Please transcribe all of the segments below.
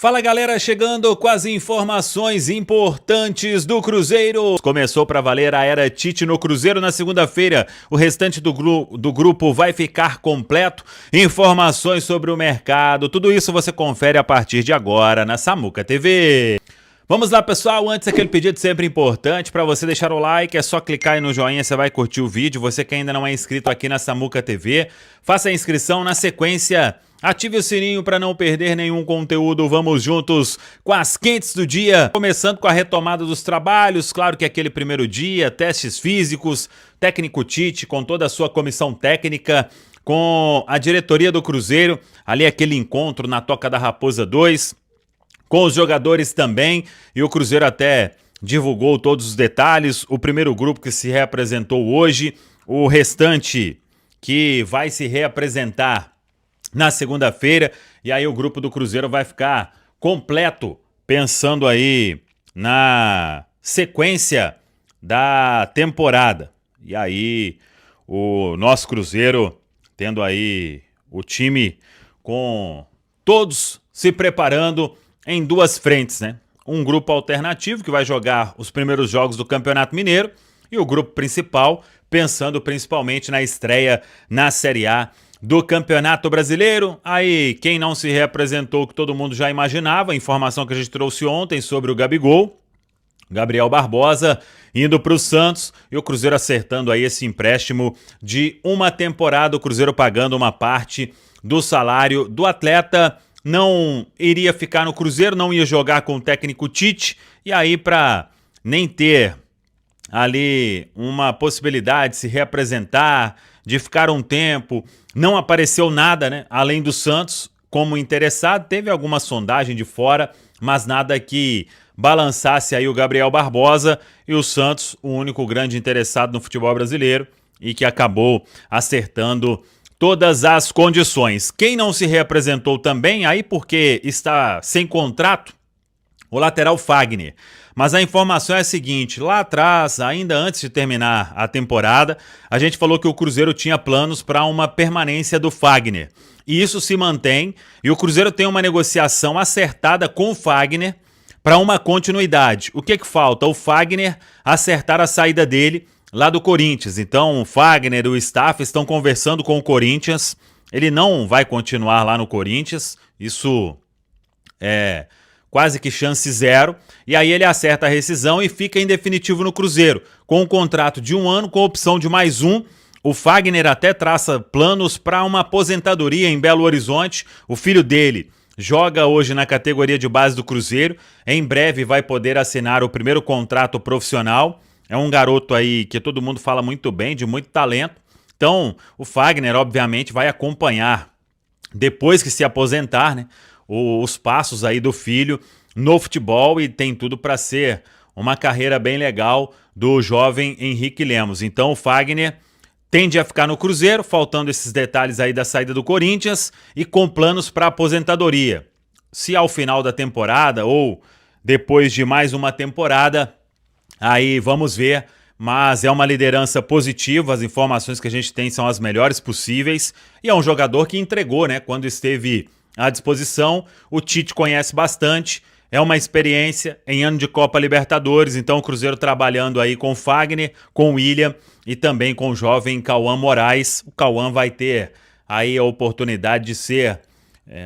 Fala galera, chegando com as informações importantes do Cruzeiro. Começou para valer a era Tite no Cruzeiro na segunda-feira. O restante do grupo vai ficar completo. Informações sobre o mercado, tudo isso você confere a partir de agora na Samuca TV. Vamos lá pessoal, antes aquele pedido sempre importante para você deixar o like, é só clicar aí no joinha, você vai curtir o vídeo. Você que ainda não é inscrito aqui na Samuca TV, faça a inscrição. Na sequência, ative o sininho para não perder nenhum conteúdo. Vamos juntos com as quentes do dia, começando com a retomada dos trabalhos. Claro que aquele primeiro dia, testes físicos, técnico Tite com toda a sua comissão técnica, com a diretoria do Cruzeiro, ali aquele encontro na Toca da Raposa 2, com os jogadores também, e o Cruzeiro até divulgou todos os detalhes. O primeiro grupo que se reapresentou hoje, o restante que vai se reapresentar na segunda-feira, e aí o grupo do Cruzeiro vai ficar completo, pensando aí na sequência da temporada. E aí o nosso Cruzeiro tendo aí o time com todos se preparando em duas frentes, né? Um grupo alternativo que vai jogar os primeiros jogos do Campeonato Mineiro e o grupo principal pensando principalmente na estreia na Série A do Campeonato Brasileiro. Aí quem não se reapresentou, que todo mundo já imaginava, a informação que a gente trouxe ontem sobre o Gabigol, Gabriel Barbosa indo para o Santos, e o Cruzeiro acertando aí esse empréstimo de uma temporada, o Cruzeiro pagando uma parte do salário do atleta. Não iria ficar no Cruzeiro, não ia jogar com o técnico Tite, e aí para nem ter ali uma possibilidade de se reapresentar, de ficar um tempo, não apareceu nada, né? Além do Santos como interessado, teve alguma sondagem de fora, mas nada que balançasse aí o Gabriel Barbosa, e o Santos, o único grande interessado no futebol brasileiro, e que acabou acertando todas as condições. Quem não se reapresentou também, aí porque está sem contrato, o lateral Fagner. Mas a informação é a seguinte: lá atrás, ainda antes de terminar a temporada, a gente falou que o Cruzeiro tinha planos para uma permanência do Fagner. E isso se mantém, e o Cruzeiro tem uma negociação acertada com o Fagner para uma continuidade. O que falta? O Fagner acertar a saída dele lá do Corinthians. Então o Fagner e o staff estão conversando com o Corinthians. Ele não vai continuar lá no Corinthians, isso é quase que chance zero. E aí ele acerta a rescisão e fica em definitivo no Cruzeiro, com um contrato de 1 ano com opção de mais um. O Fagner até traça planos para uma aposentadoria em Belo Horizonte. O filho dele joga hoje na categoria de base do Cruzeiro. Em breve vai poder assinar o primeiro contrato profissional. É um garoto aí que todo mundo fala muito bem, de muito talento. Então, o Fagner, obviamente, vai acompanhar, depois que se aposentar, né, os passos aí do filho no futebol, e tem tudo para ser uma carreira bem legal do jovem Henrique Lemos. Então, o Fagner tende a ficar no Cruzeiro, faltando esses detalhes aí da saída do Corinthians, e com planos para aposentadoria. Se ao final da temporada ou depois de mais uma temporada, aí vamos ver, mas é uma liderança positiva, as informações que a gente tem são as melhores possíveis, e é um jogador que entregou, né, quando esteve à disposição. O Tite conhece bastante, é uma experiência em ano de Copa Libertadores, então o Cruzeiro trabalhando aí com o Fagner, com o William e também com o jovem Cauã Moraes. O Cauã vai ter aí a oportunidade de ser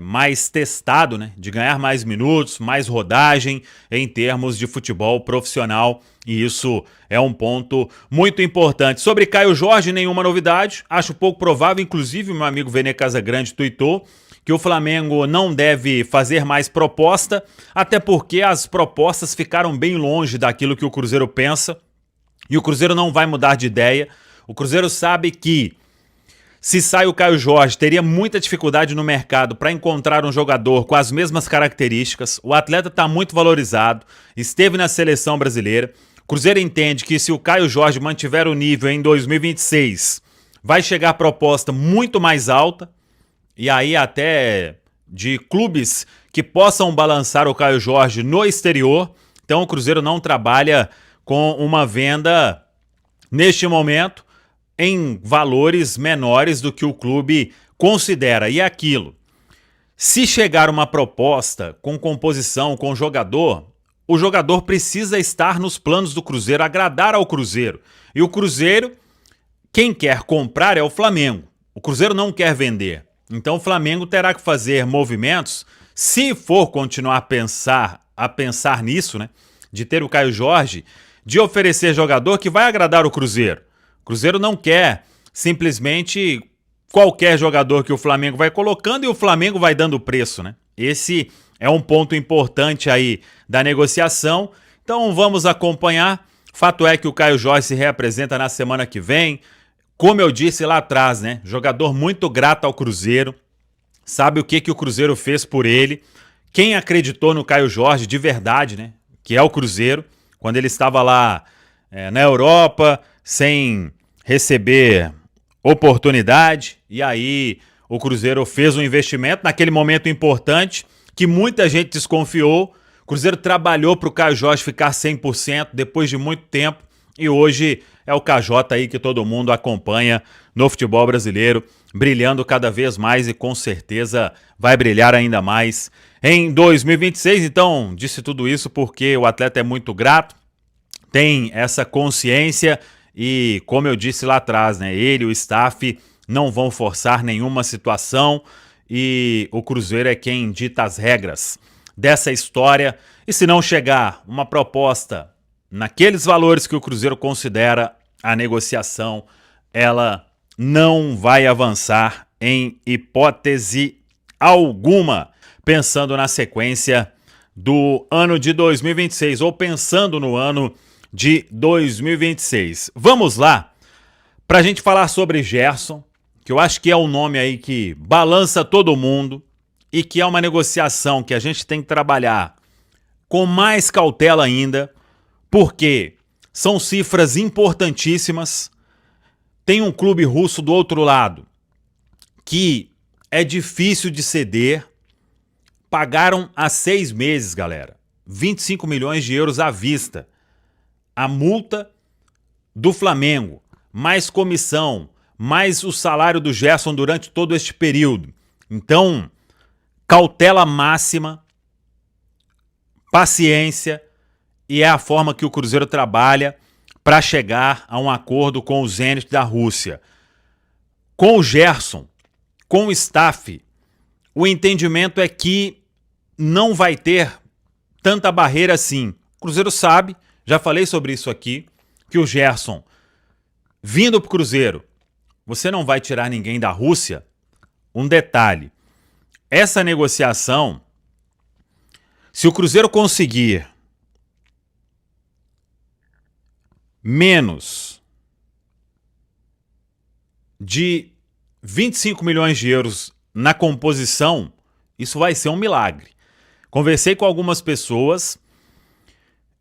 mais testado, né? De ganhar mais minutos, mais rodagem em termos de futebol profissional, e isso é um ponto muito importante. Sobre Caio Jorge, nenhuma novidade, acho pouco provável. Inclusive meu amigo Vene Casagrande tuitou que o Flamengo não deve fazer mais proposta, até porque as propostas ficaram bem longe daquilo que o Cruzeiro pensa, e o Cruzeiro não vai mudar de ideia. O Cruzeiro sabe que se sai o Caio Jorge, teria muita dificuldade no mercado para encontrar um jogador com as mesmas características. O atleta está muito valorizado, esteve na seleção brasileira. O Cruzeiro entende que se o Caio Jorge mantiver o nível em 2026, vai chegar a proposta muito mais alta, e aí até de clubes que possam balançar o Caio Jorge no exterior. Então o Cruzeiro não trabalha com uma venda neste momento em valores menores do que o clube considera. E é aquilo: Se chegar uma proposta com composição, com jogador, o jogador precisa estar nos planos do Cruzeiro, agradar ao Cruzeiro. E o Cruzeiro, quem quer comprar é o Flamengo. O Cruzeiro não quer vender. Então o Flamengo terá que fazer movimentos, se for continuar a pensar nisso, né, de ter o Caio Jorge, de oferecer jogador que vai agradar o Cruzeiro. O Cruzeiro não quer simplesmente qualquer jogador que o Flamengo vai colocando e o Flamengo vai dando preço, né? Esse é um ponto importante aí da negociação. Então vamos acompanhar. Fato é que o Caio Jorge se reapresenta na semana que vem. Como eu disse lá atrás, né? Jogador muito grato ao Cruzeiro. Sabe o que o Cruzeiro fez por ele. Quem acreditou no Caio Jorge de verdade, né? Que é o Cruzeiro. Quando ele estava lá na Europa, sem receber oportunidade, e aí o Cruzeiro fez um investimento naquele momento importante que muita gente desconfiou. O Cruzeiro trabalhou para o Caio Jorge ficar 100% depois de muito tempo e hoje é o KJ aí que todo mundo acompanha no futebol brasileiro, brilhando cada vez mais e com certeza vai brilhar ainda mais em 2026. Então, disse tudo isso porque o atleta é muito grato, tem essa consciência. E como eu disse lá atrás, né, ele e o staff não vão forçar nenhuma situação e o Cruzeiro é quem dita as regras dessa história. E se não chegar uma proposta naqueles valores que o Cruzeiro considera, a negociação ela não vai avançar em hipótese alguma, pensando na sequência do ano de 2026 ou pensando no ano de 2026. Vamos lá para a gente falar sobre Gerson, que eu acho que é um nome aí que balança todo mundo e que é uma negociação que a gente tem que trabalhar com mais cautela ainda, porque são cifras importantíssimas. Tem um clube russo do outro lado que é difícil de ceder. Pagaram há 6 meses, galera, 25 milhões de euros à vista. A multa do Flamengo, mais comissão, mais o salário do Gerson durante todo este período. Então, cautela máxima, paciência, e é a forma que o Cruzeiro trabalha para chegar a um acordo com o Zenit da Rússia. Com o Gerson, com o staff, o entendimento é que não vai ter tanta barreira assim. O Cruzeiro sabe, já falei sobre isso aqui, que o Gerson, vindo para o Cruzeiro, você não vai tirar ninguém da Rússia. Um detalhe, essa negociação, se o Cruzeiro conseguir menos de 25 milhões de euros na composição, isso vai ser um milagre. Conversei com algumas pessoas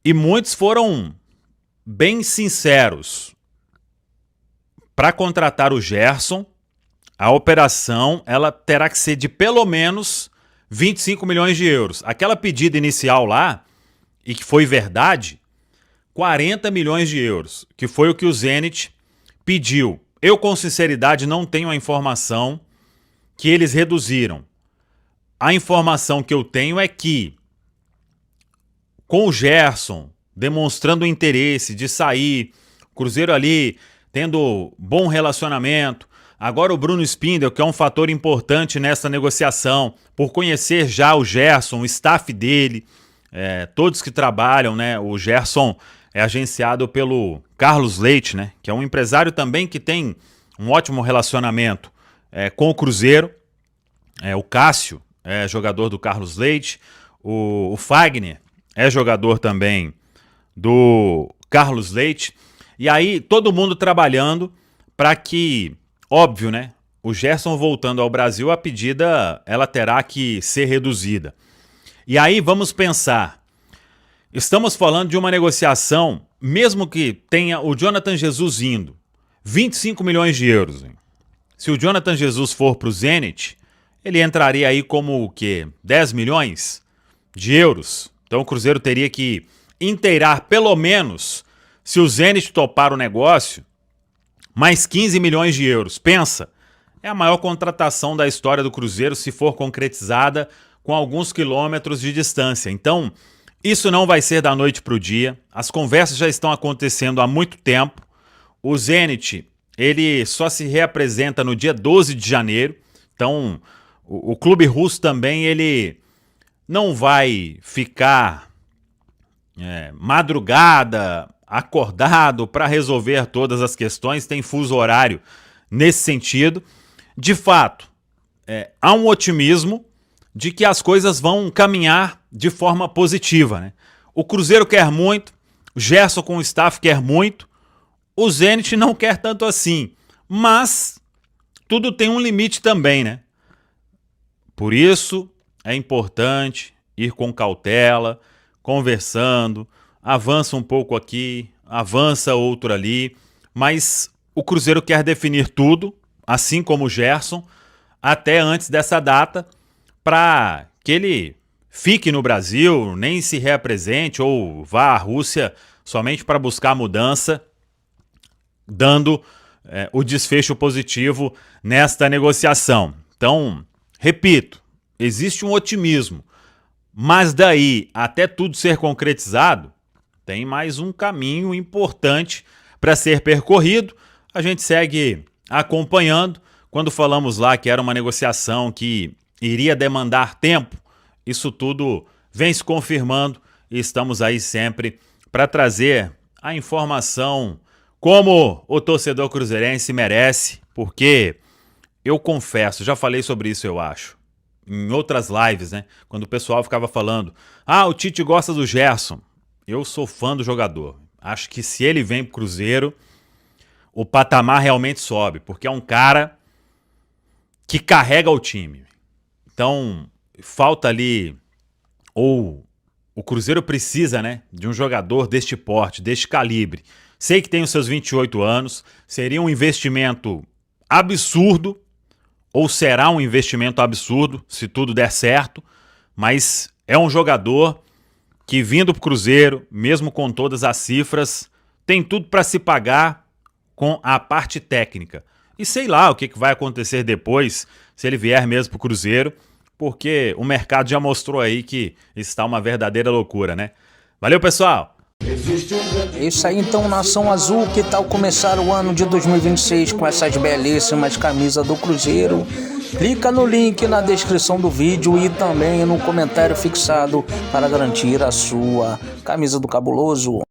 e muitos foram bem sinceros. Para contratar o Gerson, a operação ela terá que ser de pelo menos 25 milhões de euros. Aquela pedida inicial lá, e que foi verdade, 40 milhões de euros, que foi o que o Zenit pediu. Eu, com sinceridade, não tenho a informação que eles reduziram. A informação que eu tenho é que, com o Gerson demonstrando o interesse de sair, o Cruzeiro ali tendo bom relacionamento, agora o Bruno Spindel, que é um fator importante nessa negociação, por conhecer já o Gerson, o staff dele, todos que trabalham, né? O Gerson é agenciado pelo Carlos Leite, né? Que é um empresário também que tem um ótimo relacionamento com o Cruzeiro. O Cássio é jogador do Carlos Leite, o Fagner é jogador também do Carlos Leite. E aí todo mundo trabalhando para que, óbvio, né? O Gerson voltando ao Brasil, a pedida ela terá que ser reduzida. E aí vamos pensar, estamos falando de uma negociação, mesmo que tenha o Jonathan Jesus indo, 25 milhões de euros. Hein? Se o Jonathan Jesus for para o Zenit, ele entraria aí como o quê? 10 milhões de euros. Então o Cruzeiro teria que inteirar pelo menos, se o Zenit topar o negócio, mais 15 milhões de euros. Pensa, É a maior contratação da história do Cruzeiro, se for concretizada, com alguns quilômetros de distância. Então, isso não vai ser da noite para o dia. As conversas já estão acontecendo há muito tempo. O Zenit, ele só se reapresenta no dia 12 de janeiro. Então, o clube russo também, ele não vai ficar madrugada, acordado para resolver todas as questões. Tem fuso horário nesse sentido. De fato, há um otimismo de que as coisas vão caminhar de forma positiva, né? O Cruzeiro quer muito, o Gerson com o staff quer muito, o Zenit não quer tanto assim, mas tudo tem um limite também, né? Por isso é importante ir com cautela, conversando, avança um pouco aqui, avança outro ali, mas o Cruzeiro quer definir tudo, assim como o Gerson, até antes dessa data, para que ele fique no Brasil, nem se reapresente ou vá à Rússia somente para buscar mudança, dando o desfecho positivo nesta negociação. Então, repito, existe um otimismo, mas daí até tudo ser concretizado, tem mais um caminho importante para ser percorrido. A gente segue acompanhando. Quando falamos lá que era uma negociação que iria demandar tempo, isso tudo vem se confirmando e estamos aí sempre para trazer a informação como o torcedor cruzeirense merece, porque eu confesso, já falei sobre isso, eu acho, em outras lives, né? Quando o pessoal ficava falando, o Tite gosta do Gerson. Eu sou fã do jogador. Acho que se ele vem pro Cruzeiro, o patamar realmente sobe, porque é um cara que carrega o time. Então, falta ali, ou o Cruzeiro precisa, né, de um jogador deste porte, deste calibre. Sei que tem os seus 28 anos, seria um investimento absurdo, ou será um investimento absurdo, se tudo der certo, mas é um jogador que, vindo para o Cruzeiro, mesmo com todas as cifras, tem tudo para se pagar com a parte técnica. E sei lá o que vai acontecer depois, se ele vier mesmo para o Cruzeiro, porque o mercado já mostrou aí que está uma verdadeira loucura, né? Valeu, pessoal! É isso aí então, Nação Azul, que tal começar o ano de 2026 com essas belíssimas camisas do Cruzeiro? Clica no link na descrição do vídeo e também no comentário fixado para garantir a sua camisa do Cabuloso.